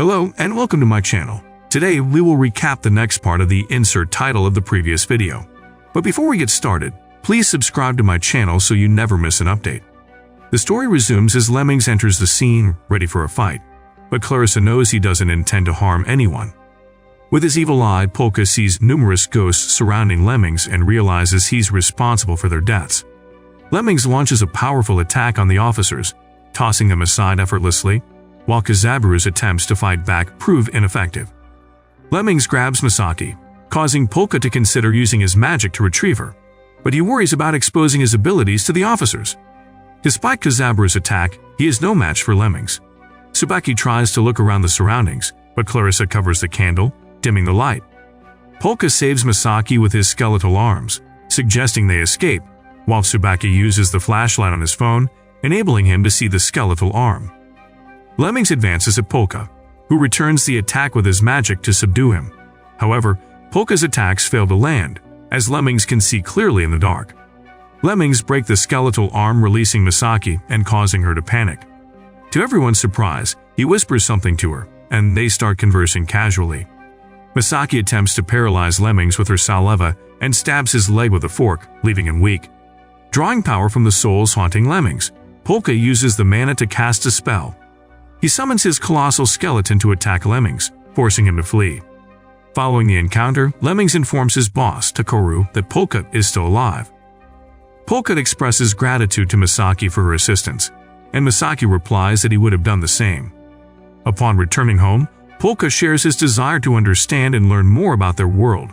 Hello and welcome to my channel. Today we will recap the next part of the insert title of the previous video. But before we get started, please subscribe to my channel so you never miss an update. The story resumes as Lemmings enters the scene, ready for a fight, but Clarissa knows he doesn't intend to harm anyone. With his evil eye, Polka sees numerous ghosts surrounding Lemmings and realizes he's responsible for their deaths. Lemmings launches a powerful attack on the officers, tossing them aside effortlessly, while Kozaburou's attempts to fight back prove ineffective. Lemmings grabs Misaki, causing Polka to consider using his magic to retrieve her, but he worries about exposing his abilities to the officers. Despite Kozaburou's attack, he is no match for Lemmings. Tsubaki tries to look around the surroundings, but Clarissa covers the candle, dimming the light. Polka saves Misaki with his skeletal arms, suggesting they escape, while Tsubaki uses the flashlight on his phone, enabling him to see the skeletal arm. Lemmings advances at Polka, who returns the attack with his magic to subdue him. However, Polka's attacks fail to land, as Lemmings can see clearly in the dark. Lemmings break the skeletal arm, releasing Misaki and causing her to panic. To everyone's surprise, he whispers something to her, and they start conversing casually. Misaki attempts to paralyze Lemmings with her saliva and stabs his leg with a fork, leaving him weak. Drawing power from the souls haunting Lemmings, Polka uses the mana to cast a spell. He summons his colossal skeleton to attack Lemmings, forcing him to flee. Following the encounter, Lemmings informs his boss, Kozaburou, that Polka is still alive. Polka expresses gratitude to Misaki for her assistance, and Misaki replies that he would have done the same. Upon returning home, Polka shares his desire to understand and learn more about their world.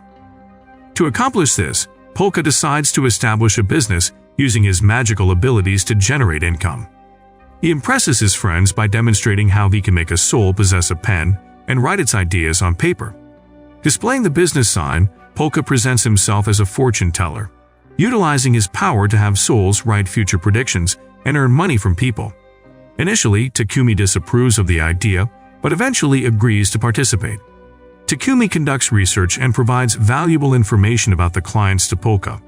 To accomplish this, Polka decides to establish a business using his magical abilities to generate income. He impresses his friends by demonstrating how he can make a soul possess a pen and write its ideas on paper. Displaying the business sign, Polka presents himself as a fortune teller, utilizing his power to have souls write future predictions and earn money from people. Initially, Takumi disapproves of the idea, but eventually agrees to participate. Takumi conducts research and provides valuable information about the clients to Polka,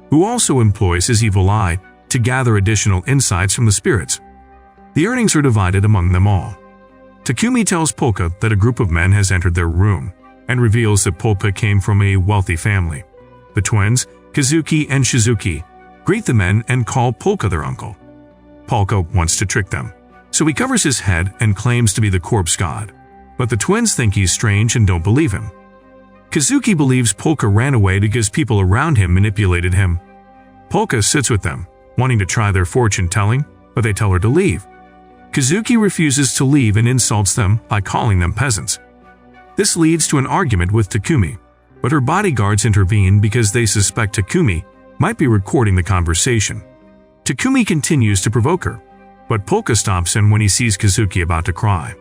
who also employs his evil eye to gather additional insights from the spirits. The earnings are divided among them all. Takumi tells Polka that a group of men has entered their room and reveals that Polka came from a wealthy family. The twins, Kazuki and Shizuki, greet the men and call Polka their uncle. Polka wants to trick them, so he covers his head and claims to be the corpse god, but the twins think he's strange and don't believe him. Kazuki believes Polka ran away because people around him manipulated him. Polka sits with them, wanting to try their fortune-telling, but they tell her to leave. Kazuki refuses to leave and insults them by calling them peasants. This leads to an argument with Takumi, but her bodyguards intervene because they suspect Takumi might be recording the conversation. Takumi continues to provoke her, but Polka stops him when he sees Kazuki about to cry.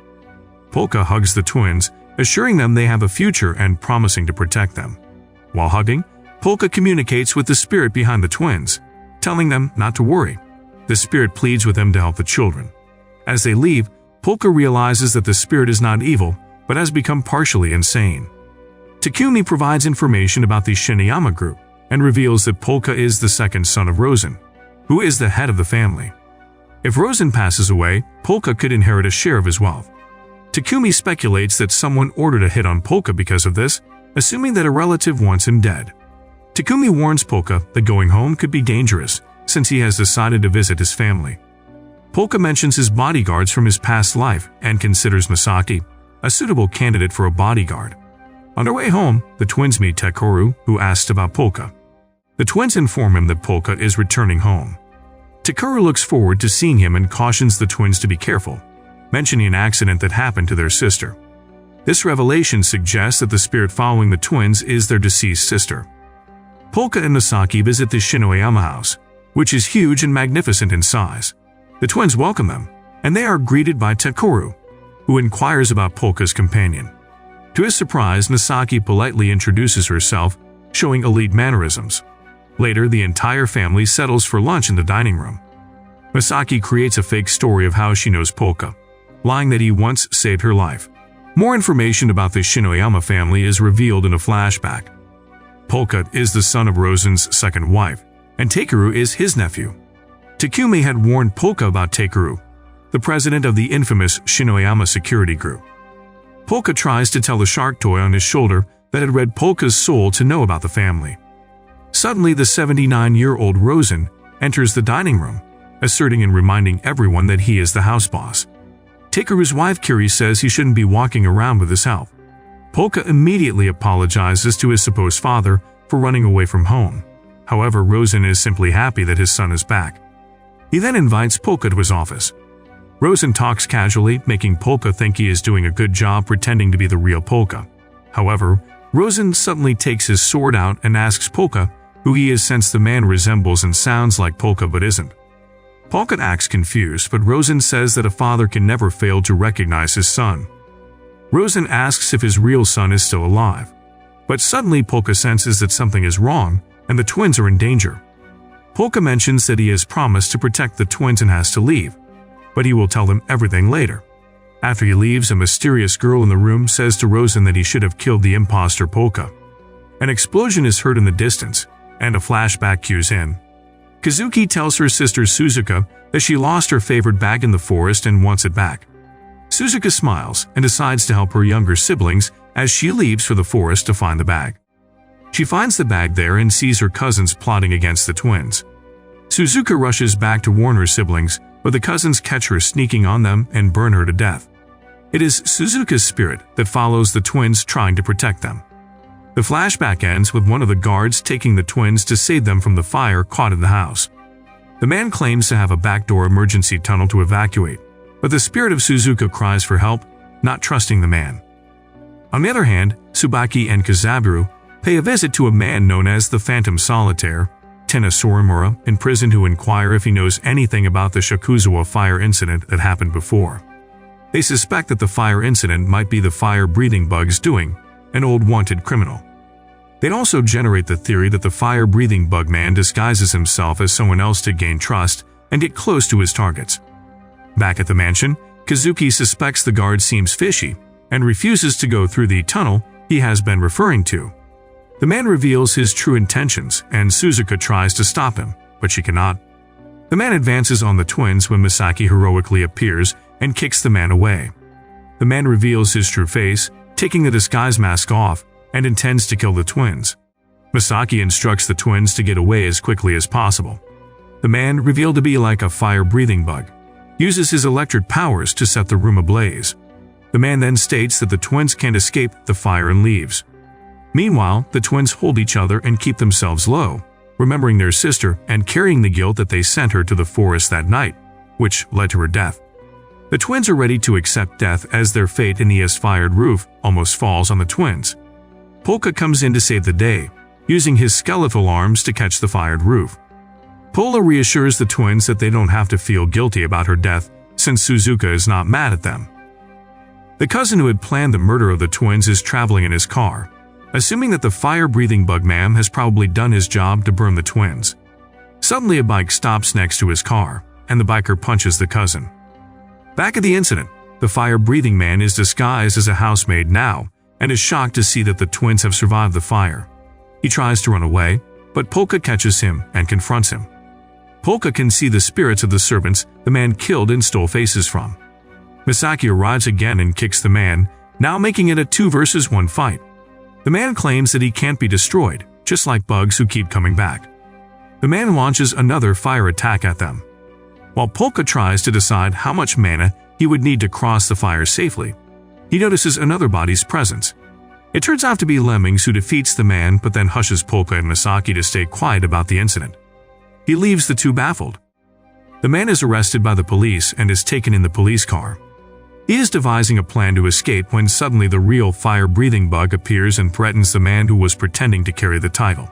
Polka hugs the twins, assuring them they have a future and promising to protect them. While hugging, Polka communicates with the spirit behind the twins, telling them not to worry. The spirit pleads with them to help the children. As they leave, Polka realizes that the spirit is not evil, but has become partially insane. Takumi provides information about the Shinoyama group and reveals that Polka is the second son of Rosen, who is the head of the family. If Rosen passes away, Polka could inherit a share of his wealth. Takumi speculates that someone ordered a hit on Polka because of this, assuming that a relative wants him dead. Takumi warns Polka that going home could be dangerous since he has decided to visit his family. Polka mentions his bodyguards from his past life and considers Misaki a suitable candidate for a bodyguard. On their way home, the twins meet Kozaburou, who asks about Polka. The twins inform him that Polka is returning home. Kozaburou looks forward to seeing him and cautions the twins to be careful, mentioning an accident that happened to their sister. This revelation suggests that the spirit following the twins is their deceased sister. Polka and Misaki visit the Shinoyama house, which is huge and magnificent in size. The twins welcome them, and they are greeted by Kozaburou, who inquires about Polka's companion. To his surprise, Misaki politely introduces herself, showing elite mannerisms. Later, the entire family settles for lunch in the dining room. Misaki creates a fake story of how she knows Polka, lying that he once saved her life. More information about the Shinoyama family is revealed in a flashback. Polka is the son of Rosen's second wife, and Kozaburou is his nephew. Takumi had warned Polka about Kozaburou, the president of the infamous Shinoyama security group. Polka tries to tell the shark toy on his shoulder that had read Polka's soul to know about the family. Suddenly, the 79-year-old Rosen enters the dining room, asserting and reminding everyone that he is the house boss. Takeru's wife Kiri says he shouldn't be walking around with his help. Polka immediately apologizes to his supposed father for running away from home. However, Rosen is simply happy that his son is back. He then invites Polka to his office. Rosen talks casually, making Polka think he is doing a good job pretending to be the real Polka. However, Rosen suddenly takes his sword out and asks Polka who he is, since the man resembles and sounds like Polka but isn't. Polka acts confused, but Rosen says that a father can never fail to recognize his son. Rosen asks if his real son is still alive. But suddenly Polka senses that something is wrong and the twins are in danger. Polka mentions that he has promised to protect the twins and has to leave, but he will tell them everything later. After he leaves, a mysterious girl in the room says to Rosen that he should have killed the imposter Polka. An explosion is heard in the distance, and a flashback cues in. Kazuki tells her sister Suzuka that she lost her favorite bag in the forest and wants it back. Suzuka smiles and decides to help her younger siblings as she leaves for the forest to find the bag. She finds the bag there and sees her cousins plotting against the twins. Suzuka rushes back to warn her siblings, but the cousins catch her sneaking on them and burn her to death. It is Suzuka's spirit that follows the twins, trying to protect them. The flashback ends with one of the guards taking the twins to save them from the fire caught in the house. The man claims to have a backdoor emergency tunnel to evacuate, but the spirit of Suzuka cries for help, not trusting the man. On the other hand, Tsubaki and Kozaburou pay a visit to a man known as the Phantom Solitaire, Tena Sorimura, in prison, who inquire if he knows anything about the Shakuzawa fire incident that happened before. They suspect that the fire incident might be the fire-breathing bug's doing, an old wanted criminal. They'd also generate the theory that the fire-breathing bug man disguises himself as someone else to gain trust and get close to his targets. Back at the mansion, Kazuki suspects the guard seems fishy and refuses to go through the tunnel he has been referring to. The man reveals his true intentions, and Suzuka tries to stop him, but she cannot. The man advances on the twins when Misaki heroically appears and kicks the man away. The man reveals his true face, taking the disguise mask off, and intends to kill the twins. Misaki instructs the twins to get away as quickly as possible. The man, revealed to be like a fire-breathing bug, uses his electric powers to set the room ablaze. The man then states that the twins can't escape the fire and leaves. Meanwhile, the twins hold each other and keep themselves low, remembering their sister and carrying the guilt that they sent her to the forest that night, which led to her death. The twins are ready to accept death as their fate in the as-fired roof almost falls on the twins. Polka comes in to save the day, using his skeletal arms to catch the fired roof. Polka reassures the twins that they don't have to feel guilty about her death since Suzuka is not mad at them. The cousin who had planned the murder of the twins is traveling in his car, assuming that the fire-breathing bug man has probably done his job to burn the twins. Suddenly, a bike stops next to his car, and the biker punches the cousin. Back at the incident, the fire-breathing man is disguised as a housemaid now and is shocked to see that the twins have survived the fire. He tries to run away, but Polka catches him and confronts him. Polka can see the spirits of the servants the man killed and stole faces from. Misaki arrives again and kicks the man, now making it a 2-versus-1 fight. The man claims that he can't be destroyed, just like bugs who keep coming back. The man launches another fire attack at them. While Polka tries to decide how much mana he would need to cross the fire safely, he notices another body's presence. It turns out to be Lemmings, who defeats the man but then hushes Polka and Misaki to stay quiet about the incident. He leaves the two baffled. The man is arrested by the police and is taken in the police car. He is devising a plan to escape when suddenly the real fire-breathing bug appears and threatens the man who was pretending to carry the title.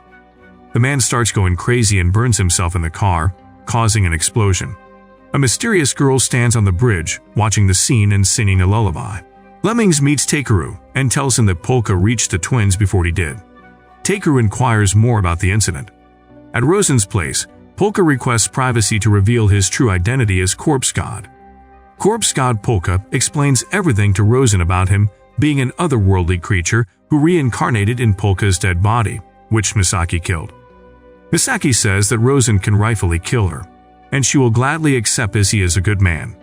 The man starts going crazy and burns himself in the car, causing an explosion. A mysterious girl stands on the bridge, watching the scene and singing a lullaby. Lemmings meets Takeru and tells him that Polka reached the twins before he did. Takeru inquires more about the incident. At Rosen's place, Polka requests privacy to reveal his true identity as Corpse God. Corpse God Polka explains everything to Rosen about him being an otherworldly creature who reincarnated in Polka's dead body, which Misaki killed. Misaki says that Rosen can rightfully kill her, and she will gladly accept as he is a good man.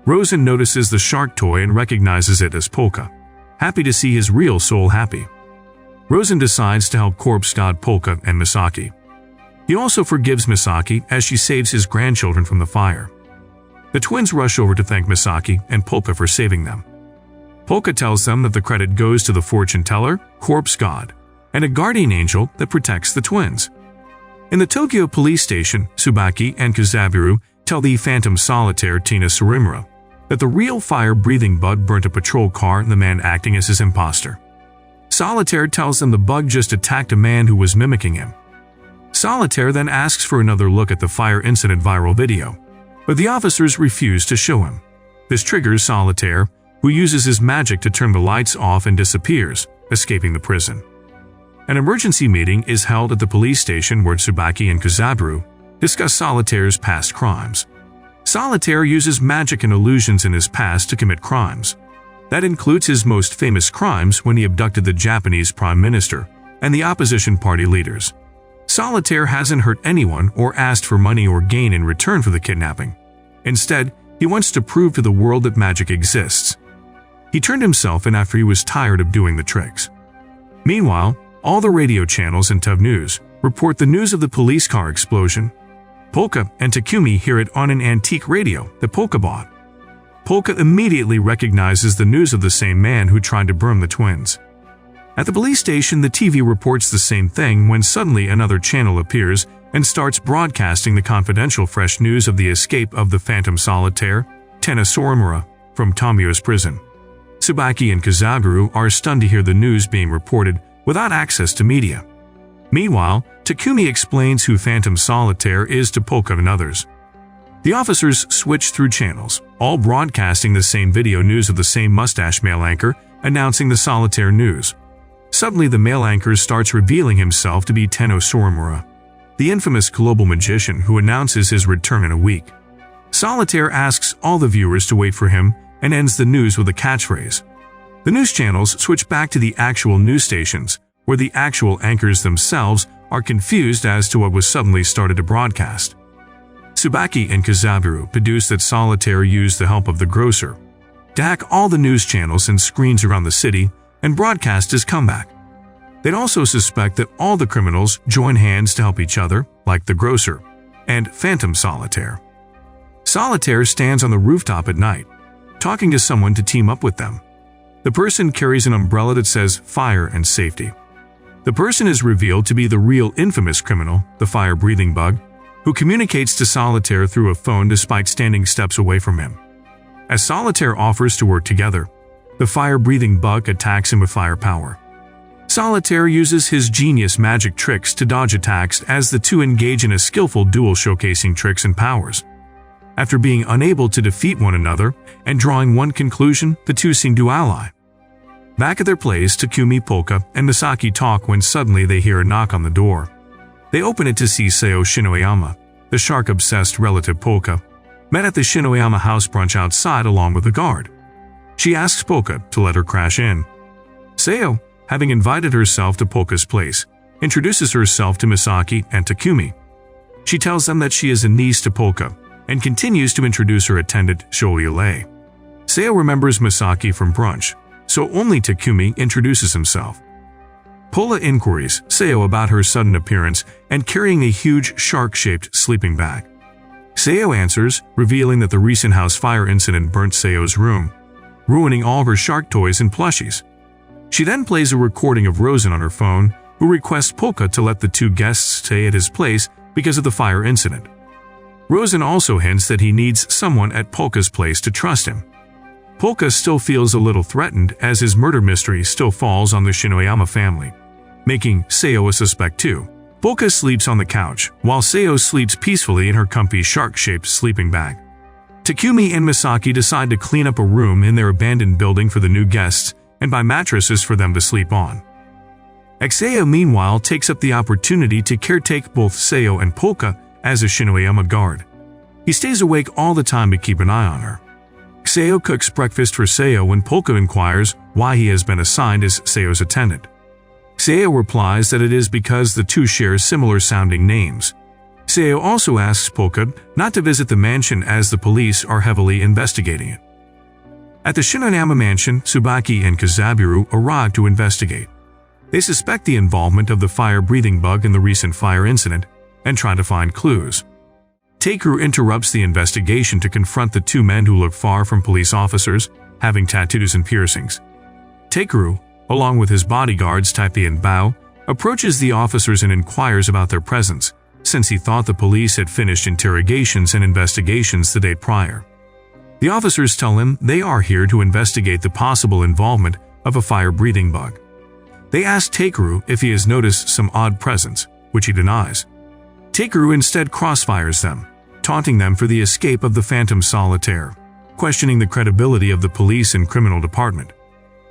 Rosen notices the shark toy and recognizes it as Polka. happy to see his real soul happy. Rosen decides to help corpse god Polka and Misaki. He also forgives Misaki as she saves his grandchildren from the fire. The twins rush over to thank Misaki and Polka for saving them. Polka tells them that the credit goes to the fortune teller, corpse god, and a guardian angel that protects the twins. In the Tokyo police station, Tsubaki and Kozaburou tell the Phantom Solitaire Tina Surimura that the real fire-breathing bug burnt a patrol car and the man acting as his imposter. Solitaire tells them the bug just attacked a man who was mimicking him. Solitaire then asks for another look at the fire incident viral video, but the officers refuse to show him. This triggers Solitaire, who uses his magic to turn the lights off and disappears, escaping the prison. An emergency meeting is held at the police station where Tsubaki and Kozaburou discuss Solitaire's past crimes. Solitaire uses magic and illusions in his past to commit crimes. That includes his most famous crimes when he abducted the Japanese Prime Minister and the opposition party leaders. Solitaire hasn't hurt anyone or asked for money or gain in return for the kidnapping. Instead, he wants to prove to the world that magic exists. He turned himself in after he was tired of doing the tricks. Meanwhile, all the radio channels and TV News report the news of the police car explosion. Polka and Takumi hear it on an antique radio that Polka bought. Polka immediately recognizes the news of the same man who tried to burn the twins. At the police station, the TV reports the same thing when suddenly another channel appears and starts broadcasting the confidential fresh news of the escape of the Phantom Solitaire, Tina Surimura, from Tomio's prison. Tsubaki and Kozaburou are stunned to hear the news being reported without access to media. Meanwhile, Takumi explains who Phantom Solitaire is to Polka and others. The officers switch through channels, all broadcasting the same video news of the same mustache male anchor announcing the Solitaire news. Suddenly, the male anchor starts revealing himself to be Tina Surimura, the infamous global magician who announces his return in a week. Solitaire asks all the viewers to wait for him and ends the news with a catchphrase. The news channels switch back to the actual news stations, where the actual anchors themselves are confused as to what was suddenly started to broadcast. Tsubaki and Kozaburou deduce that Solitaire used the help of the grocer to hack all the news channels and screens around the city and broadcast his comeback. They'd also suspect that all the criminals join hands to help each other, like the grocer and Phantom Solitaire. Solitaire stands on the rooftop at night, talking to someone to team up with them. The person carries an umbrella that says fire and safety. The person is revealed to be the real infamous criminal, the fire-breathing bug, who communicates to Solitaire through a phone despite standing steps away from him. As Solitaire offers to work together, the fire-breathing bug attacks him with firepower. Solitaire uses his genius magic tricks to dodge attacks as the two engage in a skillful duel showcasing tricks and powers. After being unable to defeat one another and drawing one conclusion, the two seem to ally. Back at their place, Takumi, Polka, and Misaki talk when suddenly they hear a knock on the door. They open it to see Seo Shinoyama, the shark-obsessed relative Polka, met at the Shinoyama house brunch outside along with a guard. She asks Polka to let her crash in. Seo, having invited herself to Polka's place, introduces herself to Misaki and Takumi. She tells them that she is a niece to Polka and continues to introduce her attendant, Shoyule. Seo remembers Misaki from brunch, so only Takumi introduces himself. Pola inquiries Seo about her sudden appearance and carrying a huge shark-shaped sleeping bag. Seo answers, revealing that the recent house fire incident burnt Seo's room, ruining all of her shark toys and plushies. She then plays a recording of Rosen on her phone, who requests Polka to let the two guests stay at his place because of the fire incident. Rosen also hints that he needs someone at Polka's place to trust him. Polka still feels a little threatened as his murder mystery still falls on the Shinoyama family, making Seo a suspect too. Polka sleeps on the couch, while Seo sleeps peacefully in her comfy shark-shaped sleeping bag. Takumi and Misaki decide to clean up a room in their abandoned building for the new guests and buy mattresses for them to sleep on. Seo meanwhile takes up the opportunity to caretake both Seo and Polka as a Shinoyama guard. He stays awake all the time to keep an eye on her. Seo cooks breakfast for Seo when Polka inquires why he has been assigned as Seo's attendant. Seo replies that it is because the two share similar-sounding names. Seo also asks Polka not to visit the mansion as the police are heavily investigating it. At the Shinoyama mansion, Tsubaki and Kozaburou arrive to investigate. They suspect the involvement of the fire-breathing bug in the recent fire incident and try to find clues. Takeru interrupts the investigation to confront the two men who look far from police officers, having tattoos and piercings. Takeru, along with his bodyguards Taipi and Bao, approaches the officers and inquires about their presence, since he thought the police had finished interrogations and investigations the day prior. The officers tell him they are here to investigate the possible involvement of a fire-breathing bug. They ask Takeru if he has noticed some odd presence, which he denies. Takeru instead crossfires them, taunting them for the escape of the phantom Solitaire, questioning the credibility of the police and criminal department.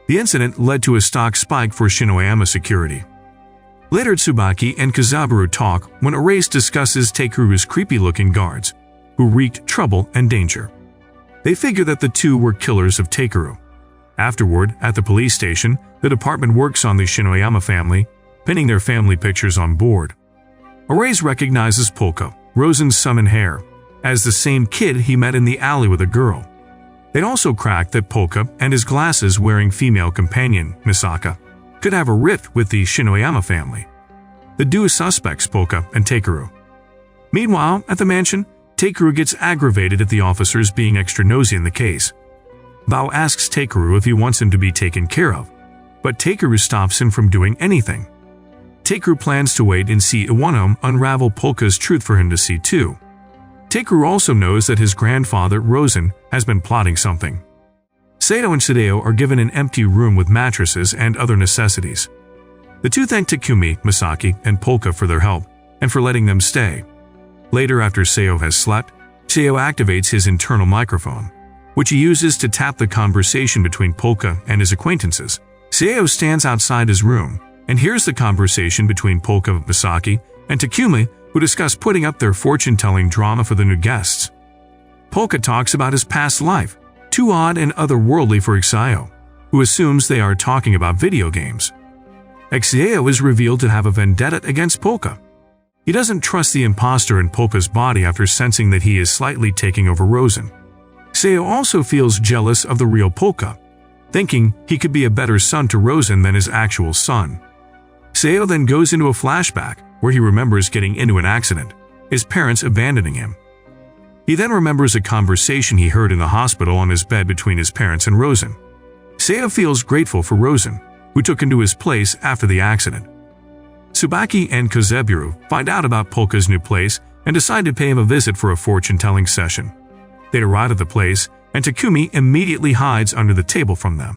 The incident led to a stock spike for Shinoyama security. Later, Tsubaki and Kozaburou talk when Erase discusses Takeru's creepy-looking guards, who wreaked trouble and danger. They figure that the two were killers of Takeru. Afterward, at the police station, the department works on the Shinoyama family, pinning their family pictures on board. Erase recognizes Polka, Rosen's son and heir, as the same kid he met in the alley with a girl. They also crack that Polka and his glasses-wearing female companion, Misaka, could have a rift with the Shinoyama family. The duo suspects Polka and Takeru. Meanwhile, at the mansion, Takeru gets aggravated at the officers being extra nosy in the case. Bao asks Takeru if he wants him to be taken care of, but Takeru stops him from doing anything. Takeru plans to wait and see Iwano unravel Polka's truth for him to see too. Takeru also knows that his grandfather, Rosen, has been plotting something. Sato and Shideo are given an empty room with mattresses and other necessities. The two thank Takumi, Misaki, and Polka for their help, and for letting them stay. Later, after Seo has slept, Seo activates his internal microphone, which he uses to tap the conversation between Polka and his acquaintances. Seo stands outside his room and hears the conversation between Polka, Misaki, and Takumi, who discuss putting up their fortune-telling drama for the new guests. Polka talks about his past life, too odd and otherworldly for Ixio, who assumes they are talking about video games. Ixio is revealed to have a vendetta against Polka. He doesn't trust the imposter in Polka's body after sensing that he is slightly taking over Rosen. Seo also feels jealous of the real Polka, thinking he could be a better son to Rosen than his actual son. Seo then goes into a flashback where he remembers getting into an accident, his parents abandoning him. He then remembers a conversation he heard in the hospital on his bed between his parents and Rosen. Seo feels grateful for Rosen, who took him to his place after the accident. Tsubaki and Kozaburou find out about Polka's new place and decide to pay him a visit for a fortune-telling session. They arrive at the place, and Takumi immediately hides under the table from them.